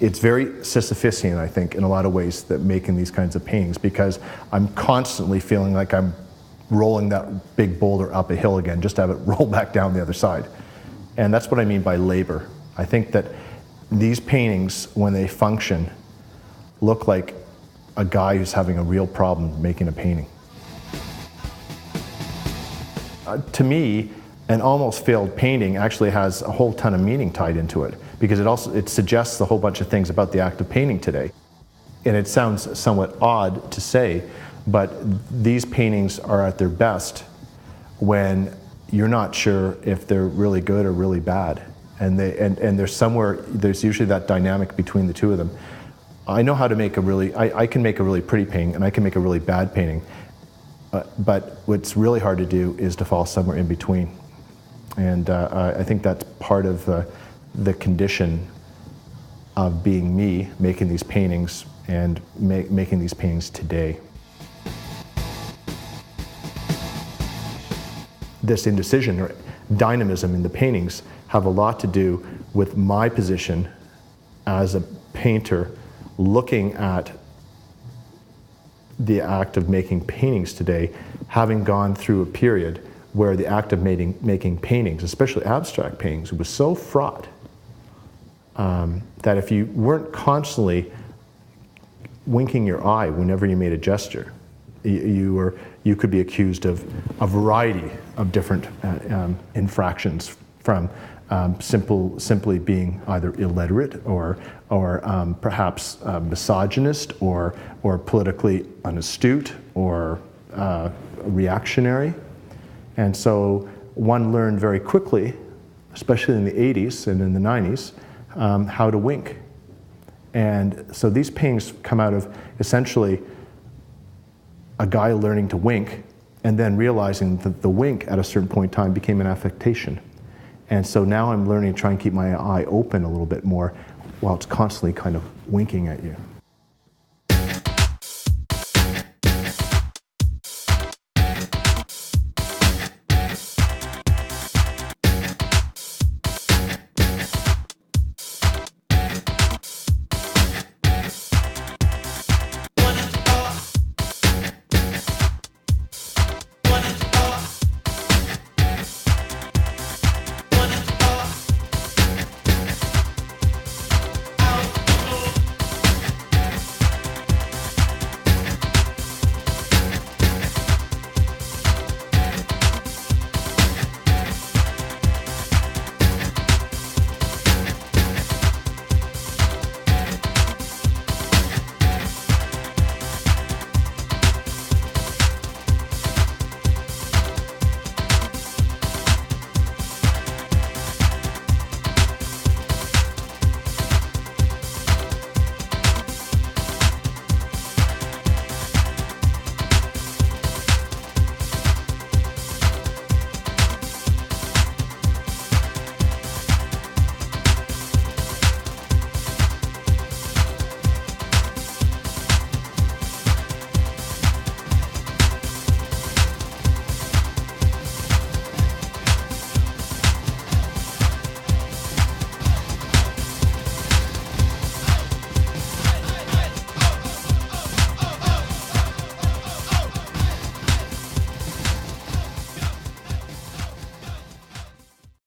it's very Sisyphusian, I think, in a lot of ways, that making these kinds of paintings, because I'm constantly feeling like I'm rolling that big boulder up a hill again, just to have it roll back down the other side. And that's what I mean by labor. I think that these paintings, when they function, look like a guy who's having a real problem making a painting. To me, an almost failed painting actually has a whole ton of meaning tied into it, because it suggests a whole bunch of things about the act of painting today. And it sounds somewhat odd to say, but these paintings are at their best when you're not sure if they're really good or really bad. And there's usually that dynamic between the two of them. I know how to make I can make a really pretty painting, and I can make a really bad painting. But what's really hard to do is to fall somewhere in between. And I think that's part of the condition of being me, making these paintings and making these paintings today. This indecision or dynamism in the paintings have a lot to do with my position as a painter, looking at the act of making paintings today, having gone through a period where the act of making paintings, especially abstract paintings, was so fraught that if you weren't constantly winking your eye whenever you made a gesture, you could be accused of a variety of different infractions, from simply being either illiterate or perhaps misogynist or politically unastute or reactionary. And so one learned very quickly, especially in the 80s and in the 90s, how to wink. And so these paintings come out of essentially a guy learning to wink and then realizing that the wink at a certain point in time became an affectation. And so now I'm learning to try and keep my eye open a little bit more while it's constantly kind of winking at you.